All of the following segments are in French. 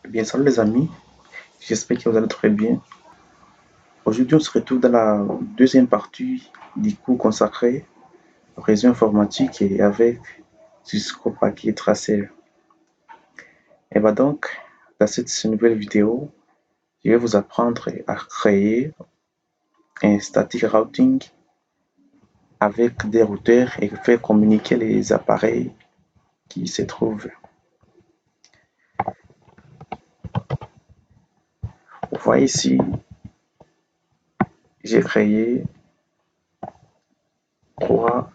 Eh bien, salut les amis, j'espère que vous allez très bien. Aujourd'hui, on se retrouve dans la deuxième partie du cours consacré au réseau informatique et avec Cisco Packet Tracer. Et bien donc, dans cette nouvelle vidéo, je vais vous apprendre à créer un static routing avec des routeurs et faire communiquer les appareils qui se trouvent. Vous voyez ici, j'ai créé 3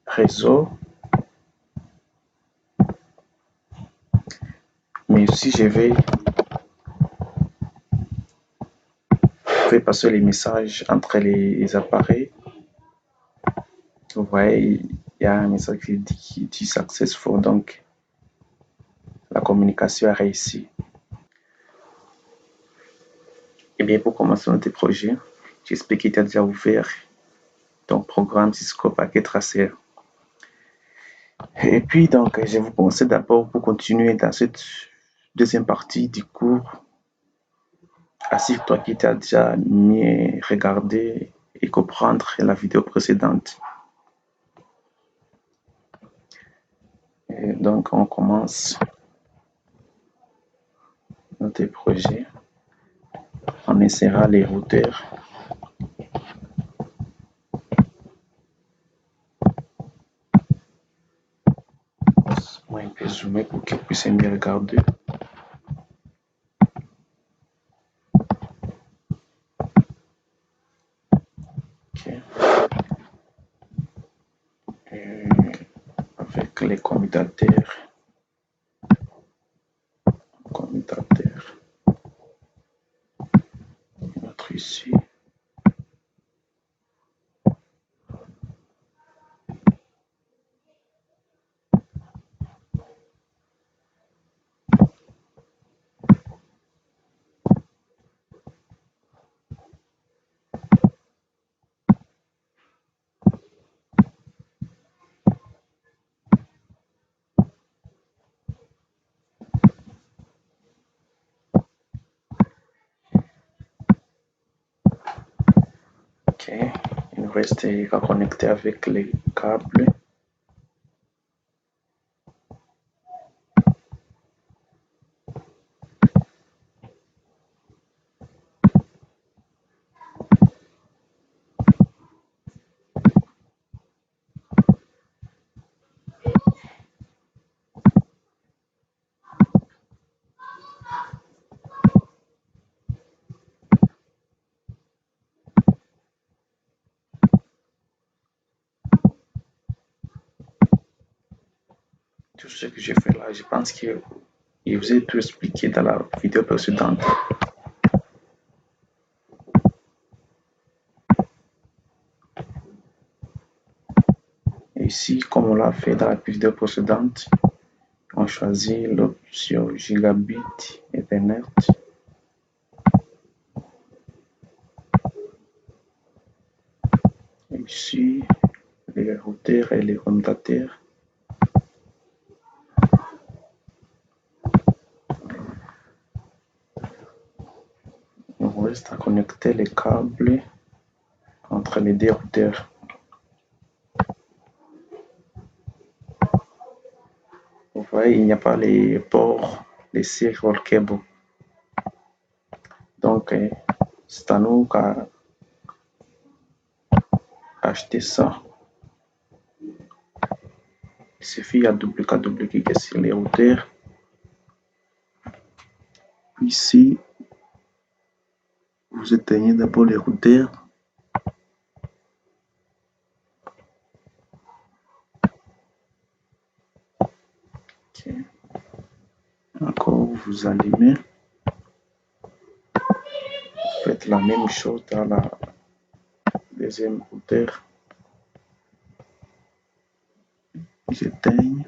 réseaux, mais aussi je vais faire passer les messages entre les appareils. Vous voyez, il y a un message qui dit successful, donc la communication a réussi. Et bien, pour commencer notre projet, j'espère que tu as déjà ouvert ton programme Cisco Packet Tracer. Et puis, donc, je vais vous commencer d'abord pour continuer dans cette deuxième partie du cours. Assure-toi que tu as déjà mieux regardé et comprendre la vidéo précédente. Et donc, on commence notre projet. On insérera les routeurs. Moi, un peu zoomé pour qu'ils puissent mieux regarder. Okay. Avec les commutateurs. Notre ici. Ok. Il nous reste à connecter avec les câbles. Tout ce que j'ai fait là, je pense que je vous ai tout expliqué dans la vidéo précédente. Et ici, comme on l'a fait dans la vidéo précédente, on choisit l'option Gigabit Ethernet. Et ici, les routeurs et les commutateurs. Il nous reste à connecter les câbles entre les deux routeurs. Vous voyez, il n'y a pas les ports, les serial cables. Donc, c'est à nous qu'à acheter ça. Il suffit à double-cliquer sur les routeurs. Ici, vous éteignez d'abord les routeurs. Okay. Encore, vous allumez. Faites la même chose dans la deuxième routeur. J'éteigne.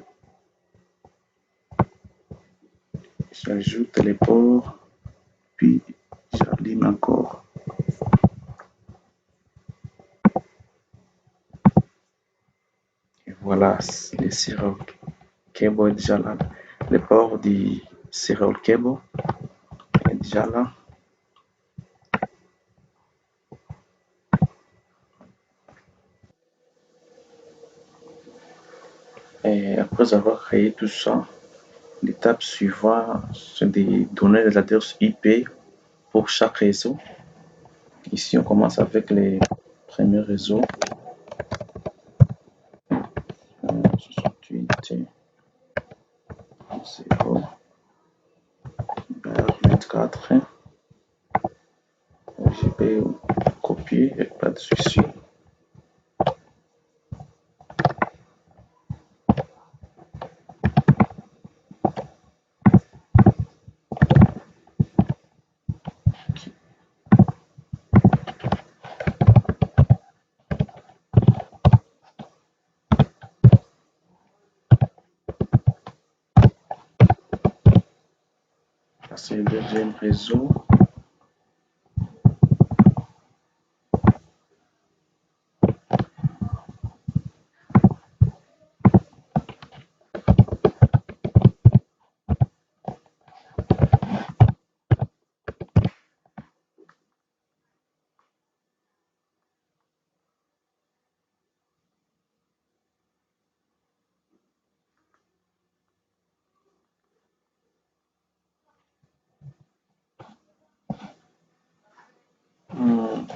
J'ajoute les ports. Puis, j'allume encore. Et voilà, les serial cable déjà là. Les ports du serial cable est déjà là. Et après avoir créé tout ça, l'étape suivante, c'est de donner les adresses IP pour chaque réseau. Ici, on commence avec les premiers réseaux. 68, 0, 24. Je vais copier, pas de souci. C'est le deuxième réseau.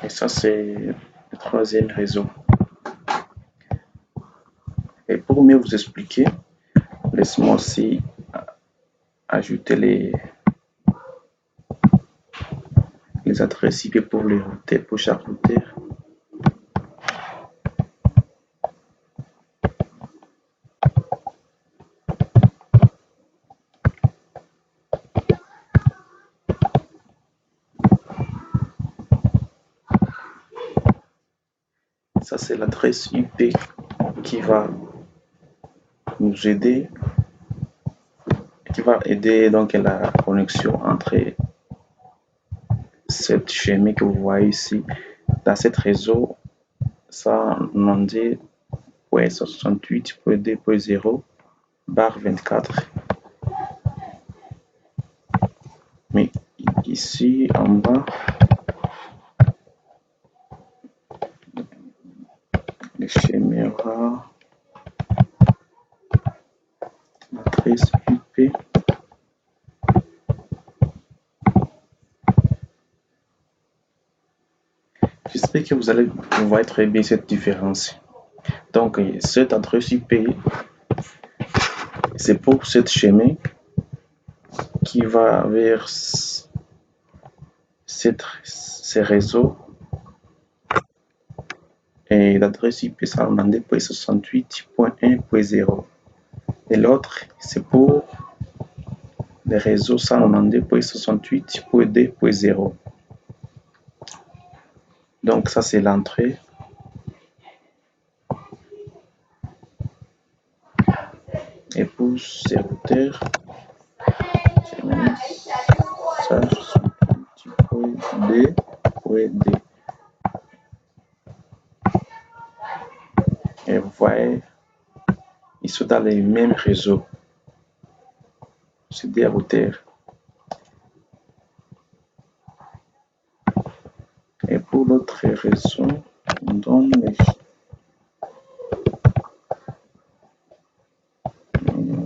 Et ça, c'est le troisième réseau. Et pour mieux vous expliquer, laisse-moi aussi ajouter les adresses IP pour les routeurs, pour chaque routeur. Ça, c'est l'adresse IP qui va nous aider, qui va aider donc la connexion entre cette chemin que vous voyez ici. Dans cet réseau, ça on dit 68.2.0 barre 24. Mais ici en bas, le schéma l'adresse IP. J'espère que vous allez voir très bien cette différence. Donc, cette adresse IP, c'est pour cette chemin qui va vers ces réseaux. Et l'adresse IP, c'est 192.68.1.0. Et l'autre, c'est pour les réseaux 192.68.2.0. Donc, ça, c'est l'entrée. Et pour ces routeurs, j'ai mis ça, petit point D, point D. Et vous voyez, ils sont dans les mêmes réseaux. C'est des routeurs. Et pour l'autre réseau, on donne les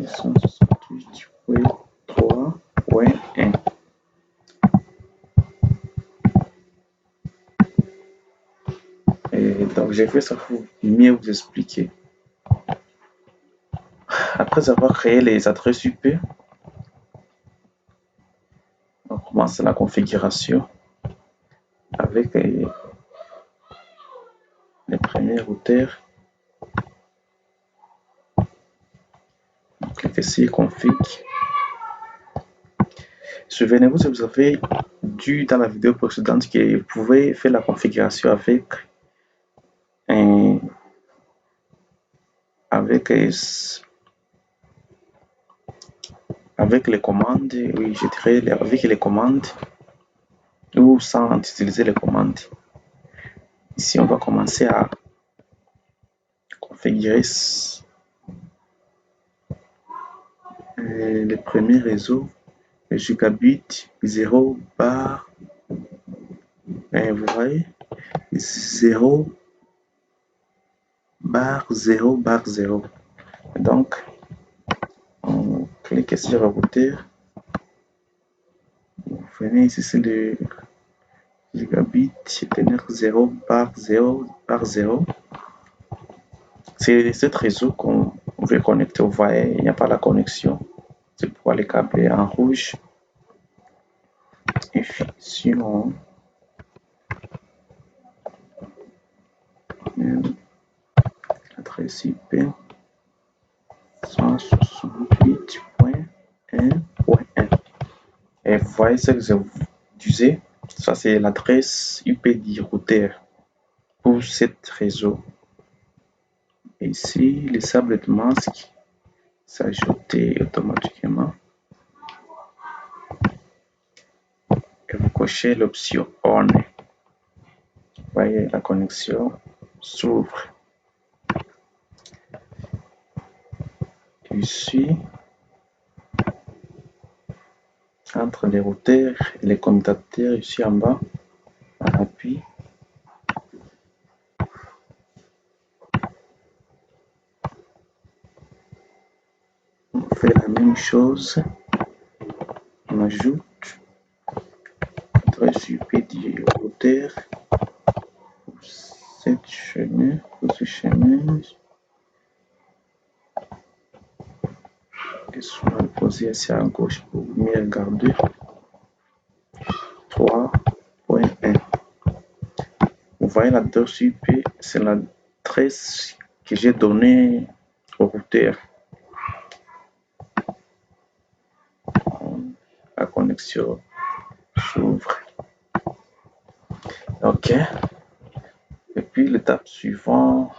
168.3.1. Et donc, j'ai fait ça pour mieux vous expliquer. Après avoir créé les adresses IP, on commence la configuration avec les premiers routeurs. Cliquez sur config. Souvenez-vous, si vous avez vu dans la vidéo précédente que vous pouvez faire la configuration avec les commandes, oui, je dirais avec les commandes ou sans utiliser les commandes. Ici, on va commencer à configurer les premiers réseaux le gigabit 0 bar, vous voyez, 0 bar 0 bar 0. Donc, on clique sur le routeur. Vous venez ici, c'est le gigabit Ethernet 0 bar 0 bar 0. C'est cet réseau qu'on veut connecter. Vous voyez, il n'y a pas la connexion. C'est pourquoi les câbles en rouge. Et si on adresse IP 168.1.1. Et vous voyez ce que je vous disais, ça c'est l'adresse IP du routeur pour cet réseau. Et ici, les sables de masque s'ajoutent automatiquement. Et vous cochez l'option On. Vous voyez, la connexion s'ouvre. Ici, entre les routeurs et les commutateurs, ici en bas, on appuie. On fait la même chose. On ajoute l'adresse IP du routeur pour cette chemin, pour ce chemin. Et soit le poser ici à gauche pour mieux regarder. 3.1. Vous voyez l'adresse IP, c'est l'adresse que j'ai donnée au routeur. La connexion s'ouvre. OK. Et puis l'étape suivante,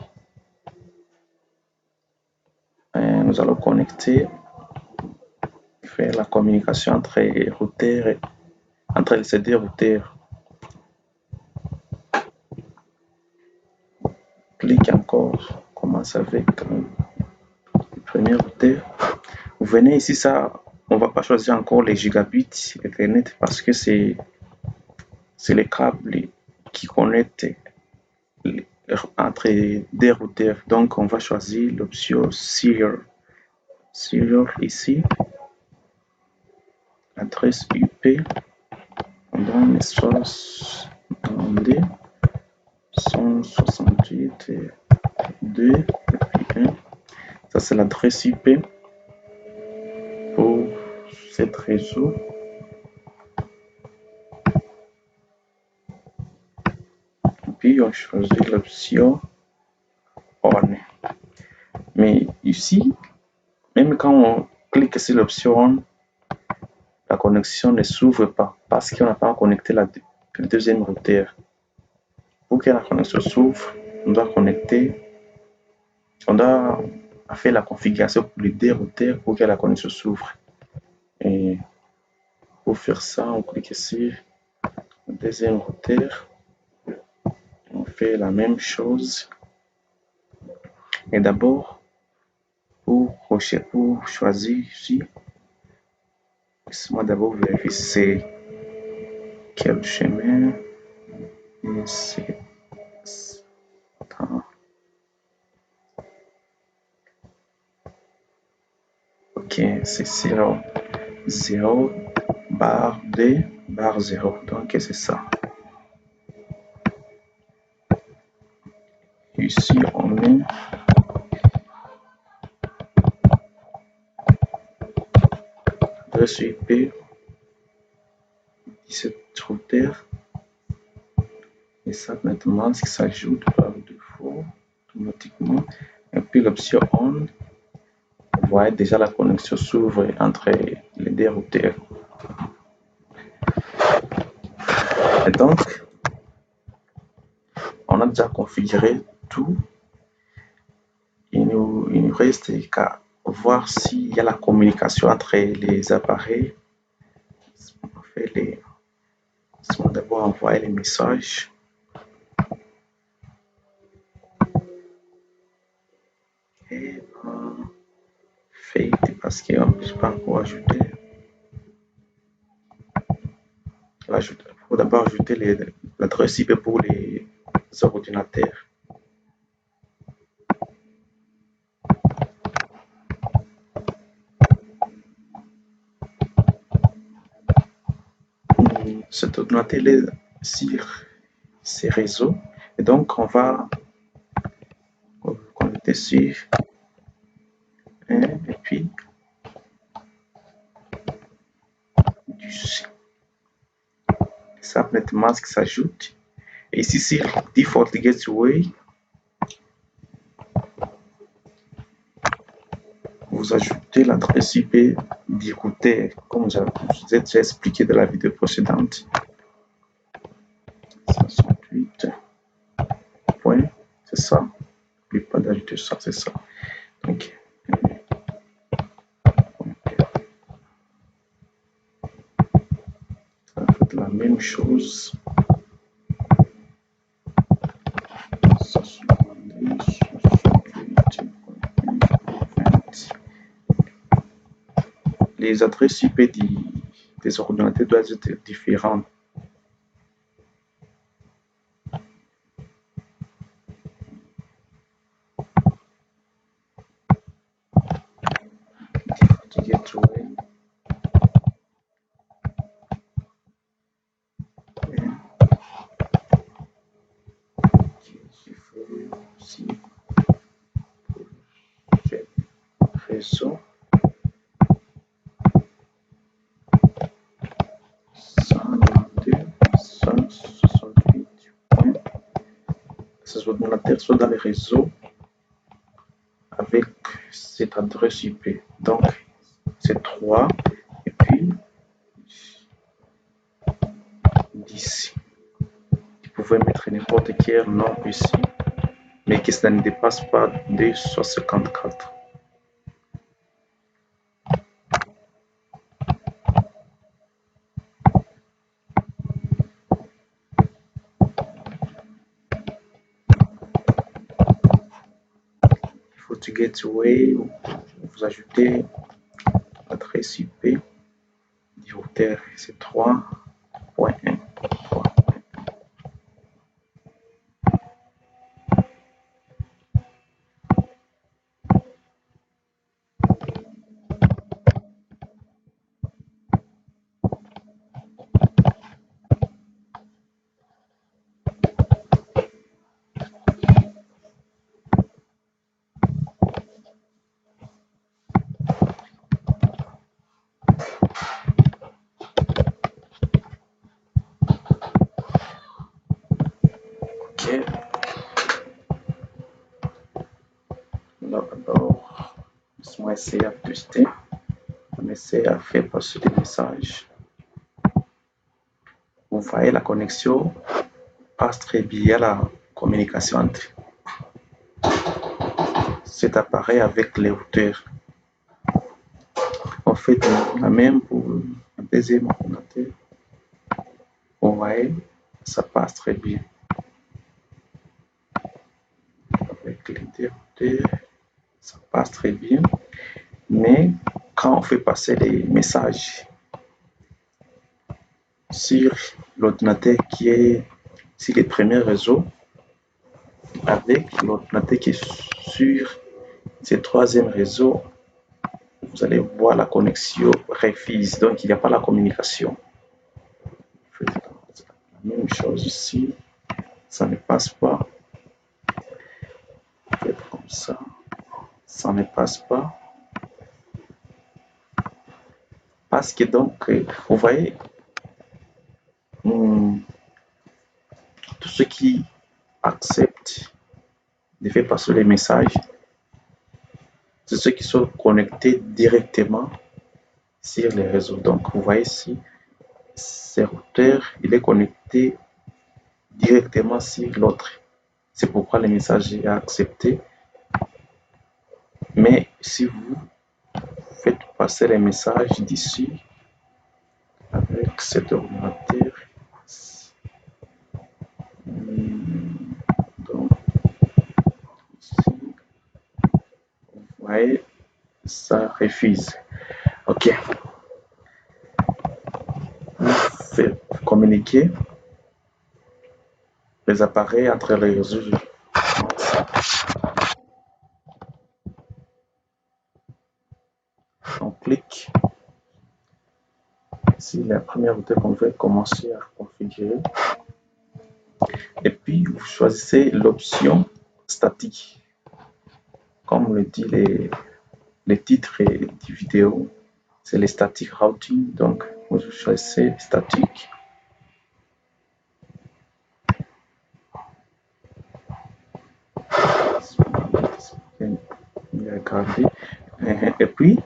nous allons connecter, faire la communication entre les routeurs, entre les CD routeurs. Clique encore, commence avec le premier routeur. Vous venez ici, ça, on va pas choisir encore les gigabits Ethernet parce que c'est les câbles qui connectent entre des routeurs. Donc, on va choisir l'option Serial. Serial ici. Adresse IP. On donne 168.2 et puis 1. Ça, c'est l'adresse IP pour cet réseau. Puis, on choisit l'option On. Mais ici, même quand on clique sur l'option On, la connexion ne s'ouvre pas parce qu'on n'a pas connecté le deuxième routeur. Pour que la connexion s'ouvre, on doit faire la configuration pour les deux routeurs pour que la connexion s'ouvre. Et pour faire ça, on clique sur le deuxième routeur. On fait la même chose. Et d'abord, pour choisir ici, laisse-moi d'abord vérifier quel chemin. Et c'est OK, c'est 0 bar 2 bar 0. Donc c'est ça. Ici on met adresse IP 17 routeur. Et ça maintenant ça s'ajoute par défaut automatiquement. Et puis l'option On. Vous voyez déjà la connexion s'ouvre entre les deux routeurs. Et donc, on a déjà configuré tout. Il nous reste qu'à voir s'il y a la communication entre les appareils. On va d'abord envoyer les messages. Et fait parce qu'on ne peut pas encore ajouter. faut d'abord ajouter l'adresse IP pour les ordinateurs. Cet ordinateur est sur ces réseaux et donc on va connecter sur un et puis du subnet mask s'ajoute. Et ici sur default gateway, vous ajoutez l'adresse IP du routeur comme je vous ai déjà expliqué dans la vidéo précédente. 168. Point, c'est ça. N'oublie pas d'ajouter ça, c'est ça. Donc, ça fait la même chose. Les adresses IP des ordinateurs doivent être différentes. Gateway. Aussi réseau 168. Ces ordinateurs sont dans les réseaux avec cette adresse IP. Donc, c'est 3 et puis 10. Vous pouvez mettre n'importe quel nom ici, mais que ça ne dépasse pas 254. Gateway, vous ajoutez l'adresse IP du routeur, c'est 3.1. Alors, laisse-moi essayer à tester. On essaie à faire passer des messages. Vous voyez, la connexion passe très bien, la communication entre cet appareil avec les routeurs. On fait la même pour le deuxième ordinateur. Vous voyez, ça passe très bien. Avec les deux routeurs, ça passe très bien. Mais quand on fait passer les messages sur l'ordinateur qui est sur les premiers réseaux avec l'ordinateur qui est sur ce troisième réseau, vous allez voir la connexion refuse, donc il n'y a pas la communication. La même chose ici, ça ne passe pas. Faites comme ça, ça ne passe pas. Parce que donc, vous voyez, tous ceux qui acceptent de faire passer les messages, c'est ceux qui sont connectés directement sur les réseaux. Donc, vous voyez ici, ce routeur, il est connecté directement sur l'autre. C'est pourquoi le message est accepté. Mais si vous faites passer les messages d'ici avec cet ordinateur, donc ici, vous voyez, ça refuse. Ok. Vous communiquer les appareils entre les réseaux. On clique ici la première routeur qu'on veut commencer à configurer. Et puis vous choisissez l'option statique. Comme le dit les titres du vidéo, c'est les static routing. Donc vous choisissez statique. Et puis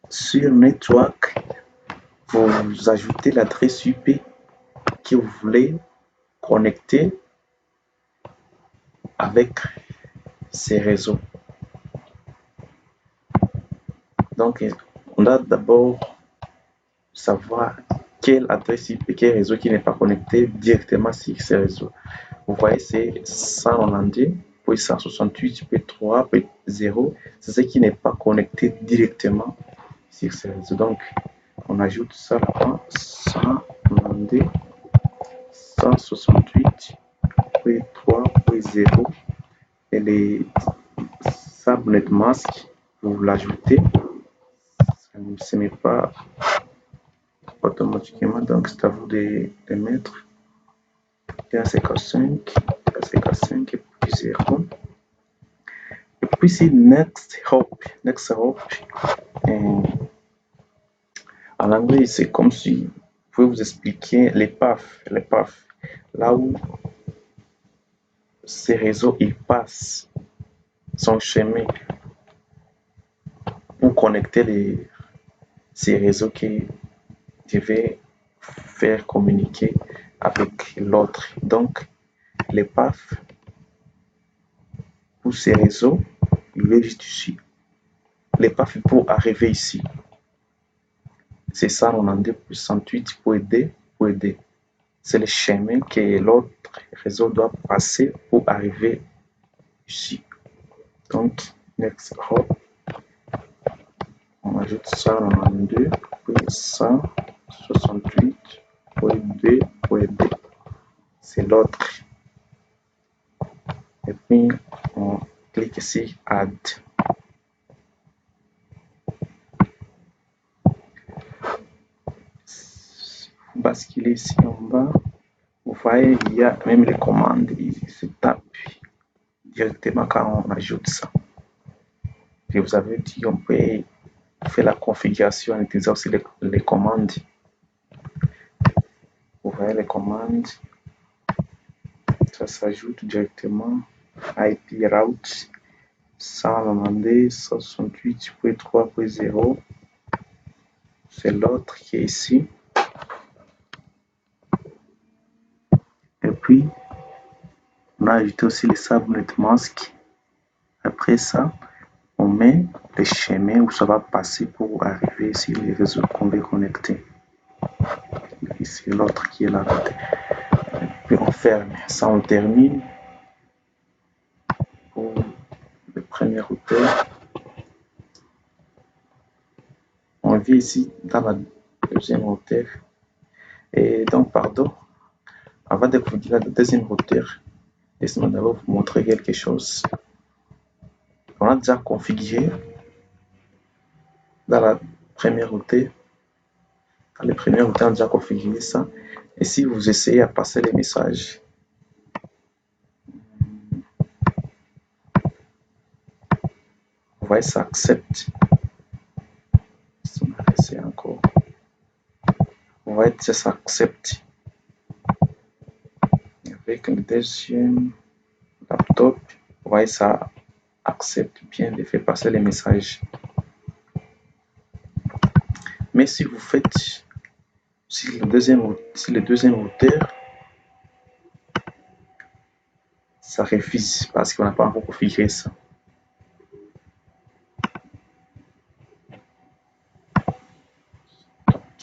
sur network, vous ajoutez l'adresse IP que vous voulez connecter avec ces réseaux. Donc, on doit d'abord savoir quelle adresse IP, quel réseau qui n'est pas connecté directement sur ces réseaux. Vous voyez, c'est 192.168.3.0, c'est ce qui n'est pas connecté directement sur ces réseaux. Donc, on ajoute ça là-bas, 192.168.3.0 et les subnet mask, vous l'ajoutez, ça ne se met pas automatiquement, donc c'est à vous de mettre TACK5 et puis 0. Et puis c'est Next Hop. En anglais, c'est comme si je pouvais vous expliquer les paths, là où ces réseaux ils passent son chemin pour connecter ces réseaux que je vais faire communiquer avec l'autre. Donc, les paths pour ces réseaux, il est juste ici. Les paths pour arriver ici, c'est ça, on en dit %8.d. C'est le chemin que l'autre réseau doit passer pour arriver ici. Donc, next hop, on ajoute ça, on en dit 168.d. C'est l'autre. Et puis, on clique ici, add. Basculer ici en bas, vous voyez, il y a même les commandes, ils se tapent directement quand on ajoute ça. Et vous avez dit, on peut faire la configuration en utilisant aussi les commandes. Vous voyez les commandes, ça s'ajoute directement. IP route 192.168.3.0, c'est l'autre qui est ici. Et puis, on a ajouté aussi les subnet mask. Après ça, on met les chemins où ça va passer pour arriver sur les réseaux qu'on veut connecter. Ici, l'autre qui est là. Et puis, on ferme. Ça, on termine pour le premier routeur. On vient ici dans la deuxième routeur. Et donc, pardon, avant de configurer la deuxième routeur, laissez-moi d'abord vous montrer quelque chose. On a déjà configuré dans la première routeur. Dans les premières routeurs, on a déjà configuré ça. Et si vous essayez à passer les messages, vous voyez, ça accepte. Si on a essayé encore, vous voyez, ça accepte. Avec le deuxième laptop, vous voyez, ça accepte bien de faire passer les messages. Mais si vous faites si le deuxième routeur, ça refuse parce qu'on n'a pas encore configuré ça.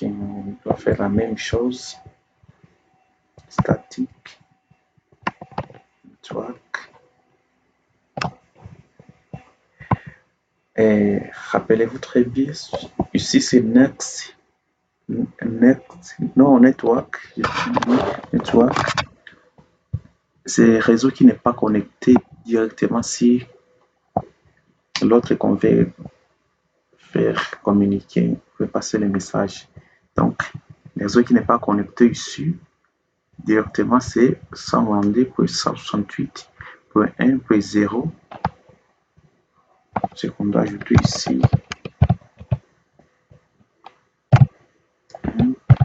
Donc, on doit faire la même chose. Statique, network. Et rappelez-vous très bien, ici c'est Next network, network, c'est un réseau qui n'est pas connecté directement si l'autre qu'on veut faire communiquer, veut passer le message. Donc, le réseau qui n'est pas connecté ici directement, c'est 192.168.1.0. Ce qu'on doit ajouter ici,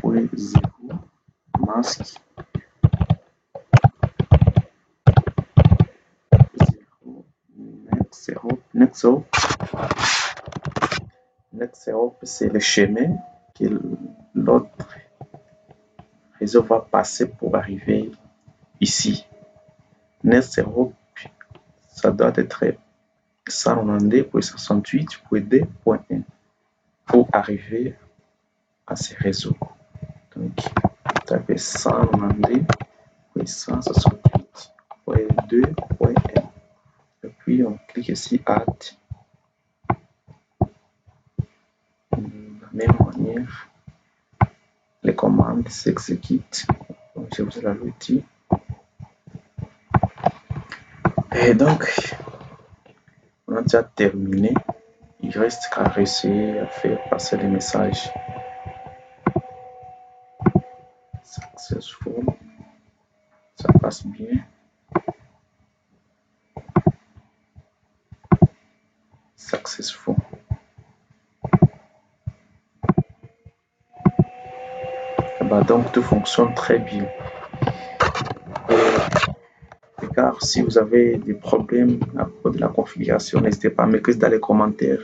1.0 masque 0 next c'est le chemin que l'autre réseau va passer pour arriver ici. Next ça doit être 192.168.2.1 pour arriver à ce réseau. Donc, tapez 192.168.2.1 et puis on clique ici Add. De la même manière, les commandes s'exécutent. Donc, je vous l'avais dit. Et donc, on a déjà terminé. Il reste qu'à réussir à faire passer les messages. Successful. Ça passe bien. Successful. Donc, tout fonctionne très bien. Car si vous avez des problèmes à propos de la configuration, n'hésitez pas à m'écrire dans les commentaires.